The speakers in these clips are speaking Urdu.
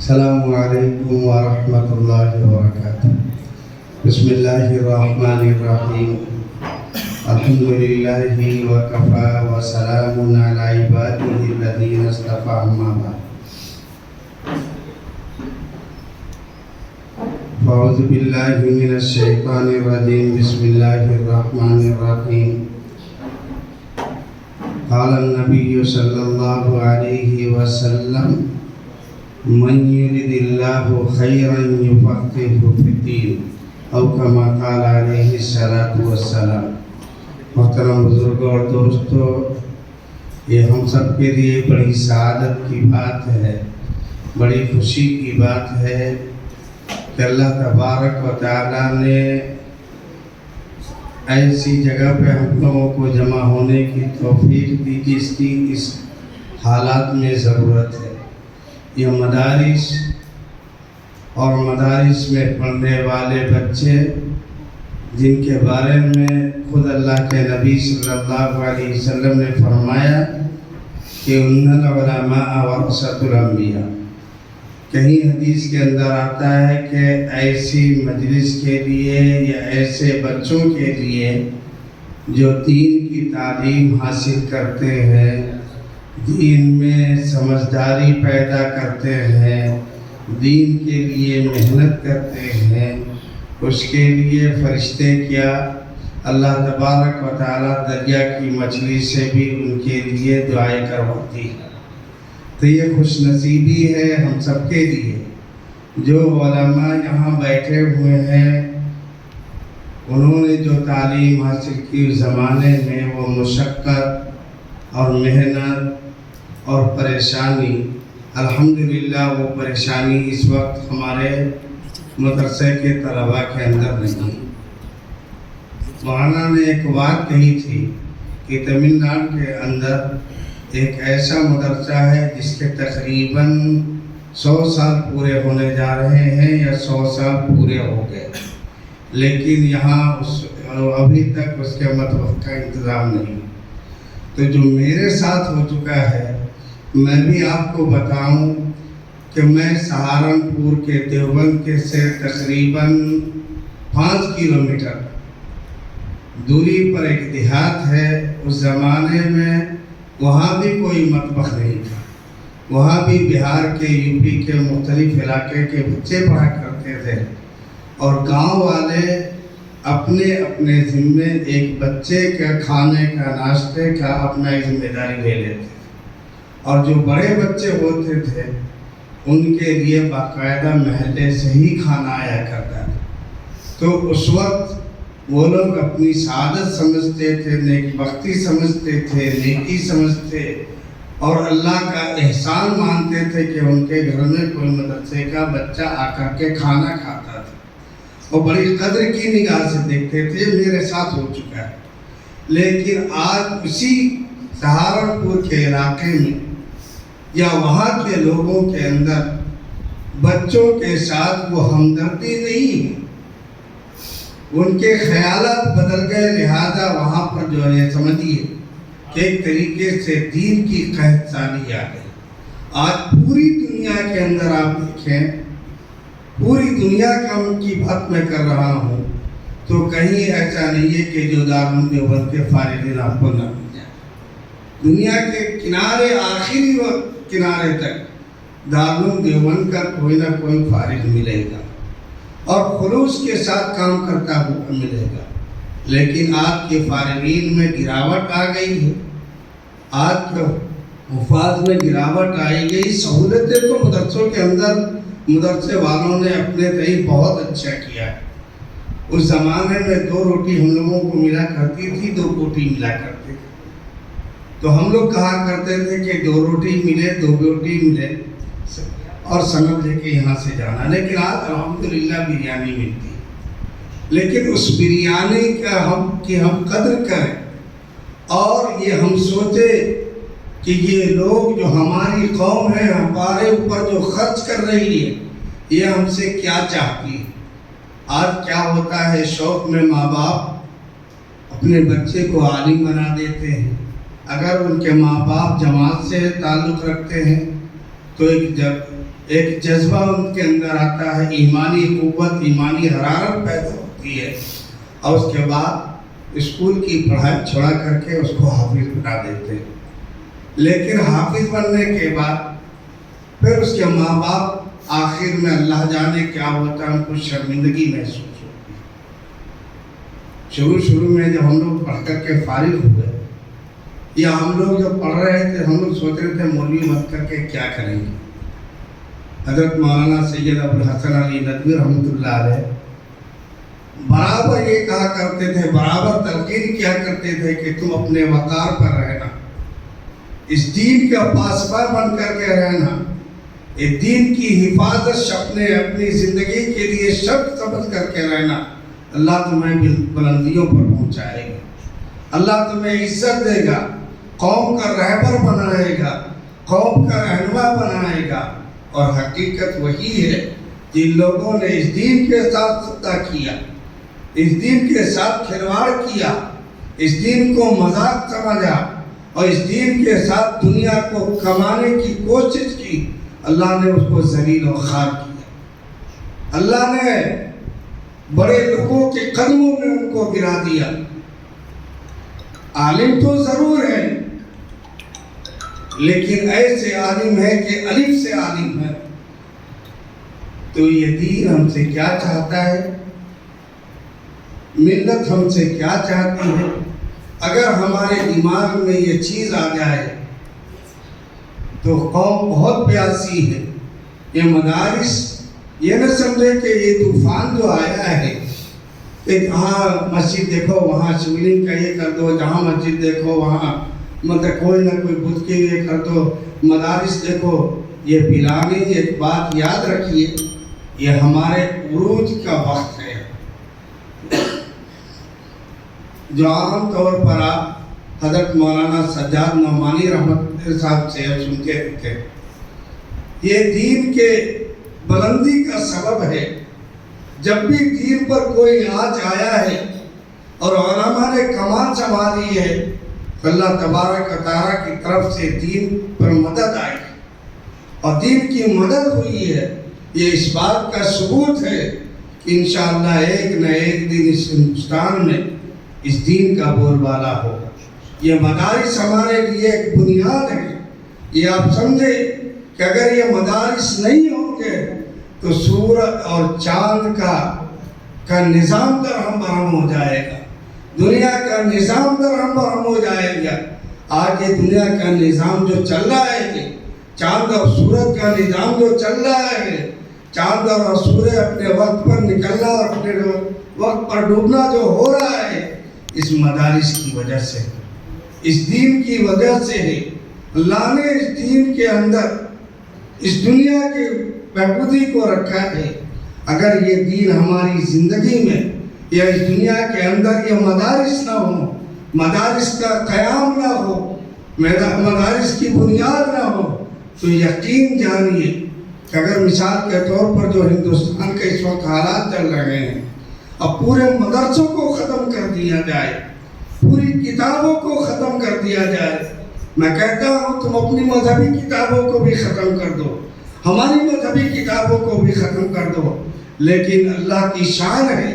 السلام علیکم ورحمۃ اللہ وبرکاتہ۔ بسم اللہ الرحمن الرحیم۔ الحمدللہ وکفی وسلام علی عبادہ الذین اصطفی، اما بعد۔ اعوذ باللہ من الشیطان الرجیم، بسم اللہ الرحمن الرحیم۔ قال النبی صلی اللہ علیہ وسلم: من یرد اللہ خیرا یفقہہ فی الدین، او کما قال علیہ الصلاۃ والسلام۔ محترم بزرگوں اور دوستو، یہ ہم سب کے لیے بڑی سعادت کی بات ہے، بڑی خوشی کی بات ہے کہ اللہ تبارک و تعالیٰ نے ایسی جگہ پہ ہم لوگوں کو جمع ہونے کی توفیق دی جس کی اس حالات میں ضرورت ہے۔ یہ مدارس اور مدارس میں پڑھنے والے بچے، جن کے بارے میں خود اللہ کے نبی صلی اللہ علیہ وسلم نے فرمایا کہ ان العلماء ورثۃ الانبیاء، کہیں حدیث کے اندر آتا ہے کہ ایسی مجلس کے لیے یا ایسے بچوں کے لیے جو دین کی تعلیم حاصل کرتے ہیں، دین میں سمجھداری پیدا کرتے ہیں، دین کے لیے محنت کرتے ہیں، اس کے لیے فرشتے کیا اللہ تبارک و تعالیٰ دریا کی مچھلی سے بھی ان کے لیے دعائیں کرواتی ہے۔ تو یہ خوش نصیبی ہے ہم سب کے لیے جو علماء یہاں بیٹھے ہوئے ہیں، انہوں نے جو تعلیم حاصل کی اس زمانے میں، وہ مشقت اور محنت اور پریشانی، الحمدللہ وہ پریشانی اس وقت ہمارے مدرسے کے طلباء کے اندر نہیں۔ مولانا نے ایک بات کہی تھی کہ تمل ناڈو کے اندر ایک ایسا مدرسہ ہے جس کے تقریباً 100 سال پورے ہونے جا رہے ہیں یا 100 سال پورے ہو گئے، لیکن یہاں ابھی تک اس کے مطبخ کا انتظام نہیں۔ تو جو میرے ساتھ ہو چکا ہے، میں بھی آپ کو بتاؤں کہ میں سہارنپور کے دیوبند کے سے تقریباً 5 کلومیٹر دوری پر ایک دیہات ہے۔ اس زمانے میں وہاں بھی کوئی مطبخ نہیں تھا، وہاں بھی بہار کے، یو پی کے مختلف علاقے کے بچے پڑھا کرتے تھے، اور گاؤں والے اپنے اپنے ذمے ایک بچے کے کھانے کا، ناشتے کا اپنا ذمہ داری لے لیتے، اور جو بڑے بچے ہوتے تھے ان کے لیے باقاعدہ محلے سے ہی کھانا آیا کرتا تھا۔ تو اس وقت وہ لوگ اپنی سعادت سمجھتے تھے، نیک بختی سمجھتے تھے، نیکی سمجھتے، اور اللہ کا احسان مانتے تھے کہ ان کے گھر میں کوئی مدرسے کا بچہ آ کر کے کھانا کھاتا تھا، اور بڑی قدر کی نگاہ سے دیکھتے تھے۔ میرے ساتھ ہو چکا ہے، لیکن آج اسی سہارنپور کے علاقے میں یا وہاں کے لوگوں کے اندر بچوں کے ساتھ وہ ہمدردی نہیں ہے، ان کے خیالات بدل گئے، لہذا وہاں پر جو ہے سمجھیے کہ ایک طریقے سے دین کی قحط سالی آ گئی۔ آج پوری دنیا کے اندر آپ دیکھیں، پوری دنیا کا ان کی بات میں کر رہا ہوں، تو کہیں ایسا نہیں ہے کہ جو دارالعلوم دیوبند کے فارغین آپ کو نہ مل جائے۔ دنیا کے کنارے، آخری وقت کنارے تک دارالعلوم دیوبند کا کوئی نہ کوئی فارغ ملے گا، اور خلوص کے ساتھ کام کرتا ہوا ملے گا۔ لیکن آج کے فارغین میں گراوٹ آ گئی ہے، آج کے حفاظ میں گراوٹ آئی گئی۔ سہولتیں تو مدرسوں کے اندر مدرسے والوں نے اپنے تئیں بہت اچھا کیا ہے۔ اس زمانے میں 2 روٹی ہم لوگوں کو ملا کرتی تھی، 2 روٹی ملا کرتے تھے، تو ہم لوگ کہا کرتے تھے کہ 2 روٹی ملے، 2 روٹی ملے اور سند لے کے یہاں سے جانا۔ لیکن آج الحمدللہ بریانی ملتی ہے، لیکن اس بریانی کا ہم قدر کریں، اور یہ ہم سوچے کہ یہ لوگ جو ہماری قوم ہے، ہمارے اوپر جو خرچ کر رہی ہے، یہ ہم سے کیا چاہتی ہے۔ آج کیا ہوتا ہے، شوق میں ماں باپ اپنے بچے کو عالم بنا دیتے ہیں۔ اگر ان کے ماں باپ جماعت سے تعلق رکھتے ہیں تو ایک جذبہ ان کے اندر آتا ہے، ایمانی قوت، ایمانی حرارت پیدا ہوتی ہے، اور اس کے بعد اسکول کی پڑھائی چھوڑا کر کے اس کو حافظ بنا دیتے ہیں۔ لیکن حافظ بننے کے بعد پھر اس کے ماں باپ آخر میں اللہ جانے کیا ہوتا ہے، ان کو شرمندگی محسوس ہوتی ہے۔ شروع میں جب ہم لوگ پڑھ کر کے فارغ ہوئے، یا ہم لوگ جب پڑھ رہے تھے، ہم لوگ سوچ رہے تھے مولوی بن کر کے کیا کریں گے۔ حضرت مولانا سید ابوالحسن علی ندوی رحمۃ اللہ علیہ برابر یہ کہا کرتے تھے، برابر تلقین کیا کرتے تھے کہ تم اپنے وقار پر رہنا، اس دین کا پاسباں بن کر کے رہنا، اس دین کی حفاظت اپنی زندگی کے لیے شرط سمجھ کر کے رہنا، اللہ تمہیں بلندیوں پر پہنچائے گا، اللہ تمہیں عزت دے گا، قوم کا رہبر بنائے گا، قوم کا رہنما بنائے گا۔ اور حقیقت وہی ہے، جن لوگوں نے اس دین کے ساتھ سودا کیا، اس دین کے ساتھ کھلواڑ کیا، اس دین کو مذاق سمجھا، اور اس دین کے ساتھ دنیا کو کمانے کی کوشش کی، اللہ نے اس کو ذلیل و خوار کیا۔ اللہ نے بڑے لوگوں کے قدموں میں ان کو گرا دیا۔ عالم تو ضرور ہے، لیکن ایسے عالم ہے کہ الف سے عالم ہے۔ تو یہ دین ہم سے کیا چاہتا ہے، ملت ہم سے کیا چاہتی ہے؟ اگر ہمارے دماغ میں یہ چیز آ جائے تو قوم بہت پیاسی ہے۔ یہ مدارس یہ نہ سمجھے کہ یہ طوفان جو آیا ہے کہ جہاں مسجد دیکھو وہاں شولنگ کا یہ کر دو، جہاں مسجد دیکھو وہاں مطلب کوئی نہ کوئی بدھ کے یہ کر دو، مدارس دیکھو، یہ پلانی ایک بات یاد رکھیے، یہ ہمارے عروج کا وقت ہے۔ جو عام طور پر آپ حضرت مولانا سجاد نعمانی رحمت صاحب سے سنتے تھے، یہ دین کے بلندی کا سبب ہے۔ جب بھی دین پر کوئی آج آیا ہے اور علماء نے کمان سنبھالی ہے، اللہ تبارک و تعالیٰ کی طرف سے دین پر مدد آئی اور دین کی مدد ہوئی ہے۔ یہ اس بات کا ثبوت ہے کہ انشاءاللہ ایک نہ ایک دن اس ہندوستان میں اس دین کا بول بالا ہوگا۔ یہ مدارس ہمارے لیے ایک بنیاد ہے۔ یہ آپ سمجھے کہ اگر یہ مدارس نہیں ہوں گے تو سورج اور چاند کا نظام درہم برہم ہو جائے گا، دنیا کا نظام درہم برہم ہو جائے گا۔ آج یہ دنیا کا نظام جو چل رہا ہے، چاند اور سورج کا نظام جو چل رہا ہے، چاند اور سورج اپنے وقت پر نکلنا اور اپنے وقت پر ڈوبنا جو ہو رہا ہے، اس مدارس کی وجہ سے، اس دین کی وجہ سے ہے۔ اللہ نے اس دین کے اندر اس دنیا کی بہبودی کو رکھا ہے۔ اگر یہ دین ہماری زندگی میں یا اس دنیا کے اندر یہ مدارس نہ ہو، مدارس کا قیام نہ ہو، مدارس کی بنیاد نہ ہو، تو یقین جانیے کہ اگر مثال کے طور پر جو ہندوستان کے اس وقت حالات چل رہے ہیں، اب پورے مدرسوں کو ختم کر دیا جائے، پوری کتابوں کو ختم کر دیا جائے، میں کہتا ہوں تم اپنی مذہبی کتابوں کو بھی ختم کر دو، ہماری مذہبی کتابوں کو بھی ختم کر دو، لیکن اللہ کی شان ہے،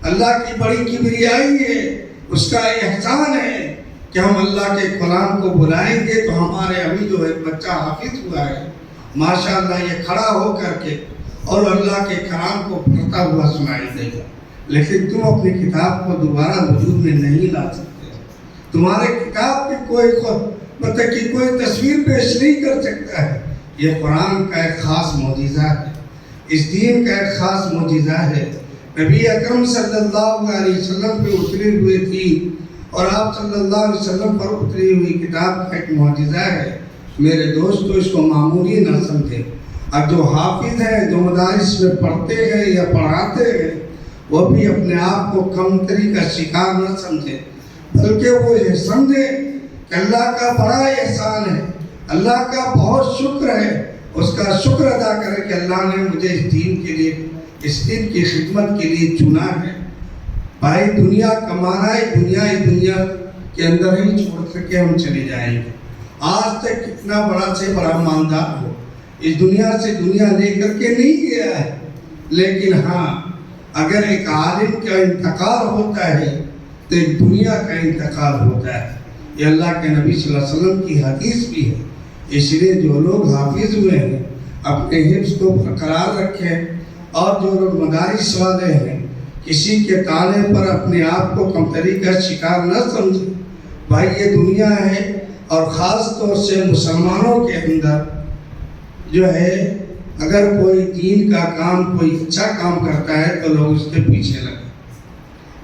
اللہ کی بڑی کبریائی ہے، اس کا احسان ہے کہ ہم اللہ کے کلام کو بلائیں گے تو ہمارے ابھی جو ایک بچہ حافظ ہوا ہے، ماشاءاللہ یہ کھڑا ہو کر کے اور اللہ کے کلام کو پڑھتا ہوا سنائی دے گا۔ لیکن تم اپنی کتاب کو دوبارہ وجود میں نہیں لا سکتے، تمہارے کتاب کی کوئی تصویر پیش نہیں کر سکتا ہے۔ یہ قرآن کا ایک خاص معجزہ ہے، اس دین کا ایک خاص معجزہ ہے۔ نبی اکرم صلی اللہ علیہ وسلم پہ اتری ہوئی تھی اور آپ صلی اللہ علیہ وسلم پر اتری ہوئی کتاب کا ایک معجزہ ہے۔ میرے دوستو اس کو معمولی نہ سمجھے۔ اب جو حافظ ہیں، جو مدارس میں پڑھتے ہیں یا پڑھاتے ہیں، وہ بھی اپنے آپ کو کمتری کا شکار نہ سمجھے، بلکہ وہ یہ سمجھے کہ اللہ کا بڑا احسان ہے، اللہ کا بہت شکر ہے، اس کا شکر ادا کرے کہ اللہ نے مجھے اس دین کے لیے، اس دین کی خدمت کے لیے چنا ہے۔ بھائی دنیا کمانا ہے، دنیا کے اندر ہی چھوڑ کر کے ہم چلے جائیں گے۔ آج تک کتنا بڑا سے بڑا مالدار ہو، اس دنیا سے دنیا لے کر کے نہیں گیا ہے، لیکن ہاں اگر ایک عالم کا انتقال ہوتا ہے تو ایک دنیا کا انتقال ہوتا ہے۔ یہ اللہ کے نبی صلی اللہ علیہ وسلم کی حدیث بھی ہے۔ اس لیے جو لوگ حافظ ہوئے ہیں اپنے حفظ کو برقرار رکھیں، اور جو لوگ مدارس والے ہیں کسی کے طعنے پر اپنے آپ کو کمتری کا شکار نہ سمجھیں۔ بھائی یہ دنیا ہے، اور خاص طور سے مسلمانوں کے اندر جو ہے اگر کوئی دین کا کام، کوئی اچھا کام کرتا ہے تو لوگ اس کے پیچھے لگے۔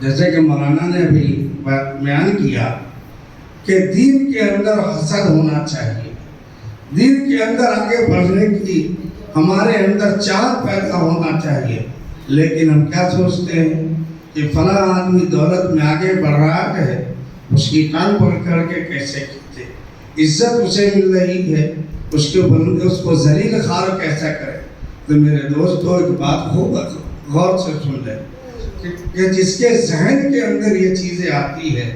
جیسے کہ مولانا نے ابھی بیان کیا کہ دین کے اندر حسد ہونا چاہیے، دین کے اندر آگے بڑھنے کی ہمارے اندر چاہت پیدا ہونا چاہیے، لیکن ہم کیا سوچتے ہیں کہ فلاں آدمی دولت میں آگے بڑھ رہا ہے، اس کی ٹانگ پکڑ کر کے کیسے کھینچے، عزت اسے مل رہی ہے، اس کو ذلیل خوار کیسا کرے۔ تو میرے دوستو ایک بات خوب غور سے سن لیں کہ جس کے ذہن کے اندر یہ چیزیں آتی ہے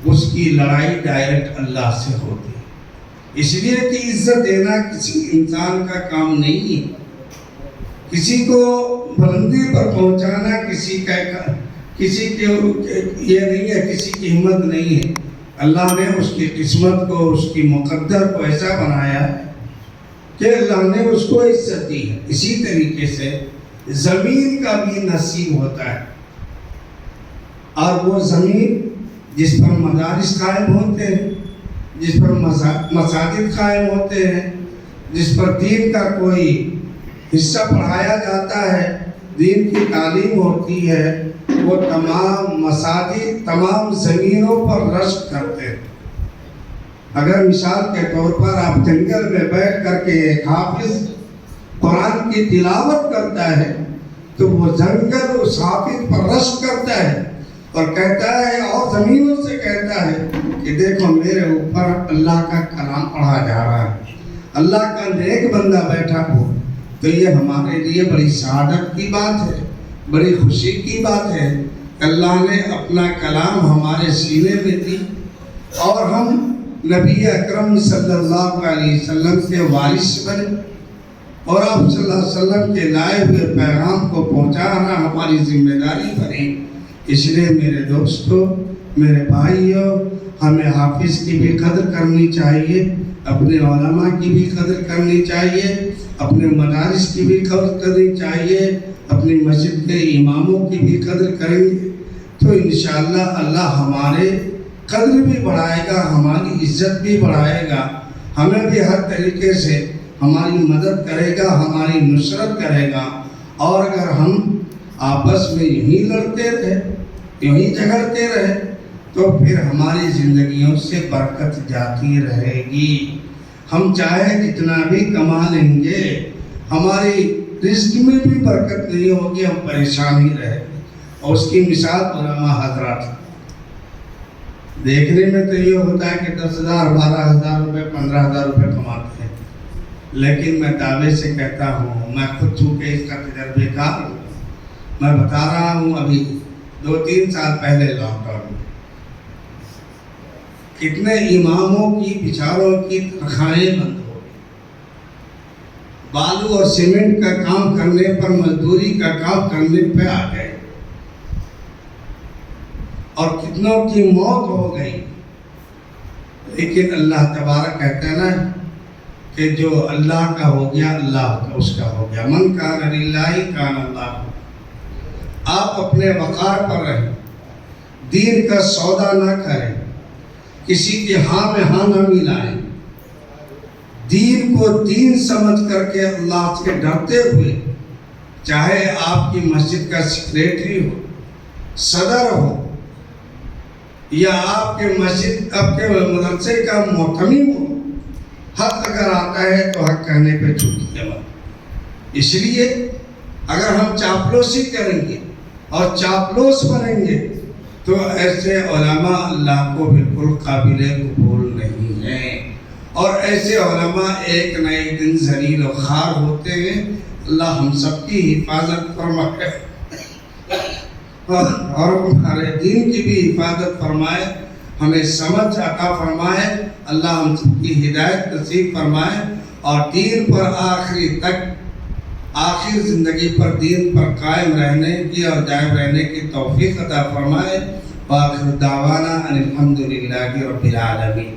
اس کی لڑائی ڈائریکٹ اللہ سے ہوتی ہے۔ اس لیے کہ عزت دینا کسی انسان کا کام نہیں ہے، کسی کو بلندی پر پہنچانا کسی کے یہ نہیں ہے، کسی کی ہمت نہیں ہے۔ اللہ نے اس کی قسمت کو، اس کی مقدر کو ایسا بنایا ہے کہ اللہ نے اس کو عزت دی ہے۔ اسی طریقے سے زمین کا بھی نصیب ہوتا ہے، اور وہ زمین جس پر مدارس قائم ہوتے ہیں، جس پر مساجد قائم ہوتے ہیں، جس پر دین کا کوئی حصہ پڑھایا جاتا ہے، دین کی تعلیم ہوتی ہے، وہ تمام مساجد تمام زمینوں پر رشک کرتے ہیں۔ اگر مثال کے طور پر آپ جنگل میں بیٹھ کر کے ایک حافظ قرآن کی تلاوت کرتا ہے تو وہ جنگل اس حافظ پر رشک کرتا ہے اور کہتا ہے، اور زمینوں سے کہتا ہے کہ دیکھو میرے اوپر اللہ کا کلام پڑھا جا رہا ہے، اللہ کا نیک بندہ بیٹھا ہو۔ تو یہ ہمارے لیے بڑی سعادت کی بات ہے، بڑی خوشی کی بات ہے۔ اللہ نے اپنا کلام ہمارے سینے میں دی، اور ہم نبی اکرم صلی اللہ علیہ وسلم کے وارث بنے، اور آپ صلی اللہ علیہ وسلم کے لائے ہوئے پیغام کو پہنچانا ہماری ذمہ داری بنے۔ اس لیے میرے دوستو، میرے بھائیوں، ہمیں حافظ کی بھی قدر کرنی چاہیے، اپنے علماء کی بھی قدر کرنی چاہیے، اپنے مدارس کی بھی قدر کرنی چاہیے، اپنی مسجد کے اماموں کی بھی قدر کریں گے تو انشاءاللہ اللہ ہمارے قدر بھی بڑھائے گا، ہماری عزت بھی بڑھائے گا، ہمیں بھی ہر طریقے سے ہماری مدد کرے گا، ہماری نصرت کرے گا۔ اور اگر ہم آپس میں یہی لڑتے رہے، یہی جھگڑتے رہے، تو پھر ہماری زندگیوں سے برکت جاتی رہے گی۔ ہم چاہے جتنا بھی کما لیں گے، ہماری رزق میں بھی برکت نہیں ہوگی، ہم پریشان ہی رہیں گے۔ اور اس کی مثال علماء حضرات دیکھنے میں تو یہ ہوتا ہے کہ 10,000 12,000 روپے 15,000 روپے کماتے ہیں، لیکن میں دعوے سے کہتا ہوں، میں خود چونکہ اس کا تجربے کار ہوں، میں بتا رہا ہوں، ابھی 2-3 سال پہلے لاک ڈاؤن میں کتنے اماموں کی بیچاروں کی تنخواہیں بند ہو گئی، بالو اور سیمنٹ کا کام کرنے پر، مزدوری کا کام کرنے پہ آ گئے، اور کتنوں کی موت ہو گئی۔ لیکن اللہ تبارک کہتا ہے نا کہ جو اللہ کا ہو گیا اللہ کا اس کا ہو گیا، من کان للہ کان اللہ۔ آپ اپنے وقار پر رہیں، دین کا سودا نہ کریں، کسی کے ہاں میں ہاں نہ ملائیں، دین کو دین سمجھ کر کے اللہ سے ڈرتے ہوئے، چاہے آپ کی مسجد کا سیکریٹری ہو، صدر ہو، یا آپ کے مسجد، آپ کے مدرسے کا محتمم ہو، حق اگر آتا ہے تو حق کہنے پہ چھوٹی مت۔ اس لیے اگر ہم چاپلوسی کریں گے اور چاپلوس بنیں گے تو ایسے علماء اللہ کو بالکل قابل قبول نہیں ہیں، اور ایسے علماء ایک نہ ایک دن ذلیل و خوار ہوتے ہیں۔ اللہ ہم سب کی حفاظت فرمائے اور ہمارے دین کی بھی حفاظت فرمائے۔ ہمیں سمجھ عطا فرمائے، اللہ ہم سب کی ہدایت نصیب فرمائے، اور دین پر آخری تک، آخر زندگی پر دین پر قائم رہنے کی اور دائم رہنے کی توفیق عطا فرمائے۔ وآخر دعوانا ان الحمد للہ رب العالمین۔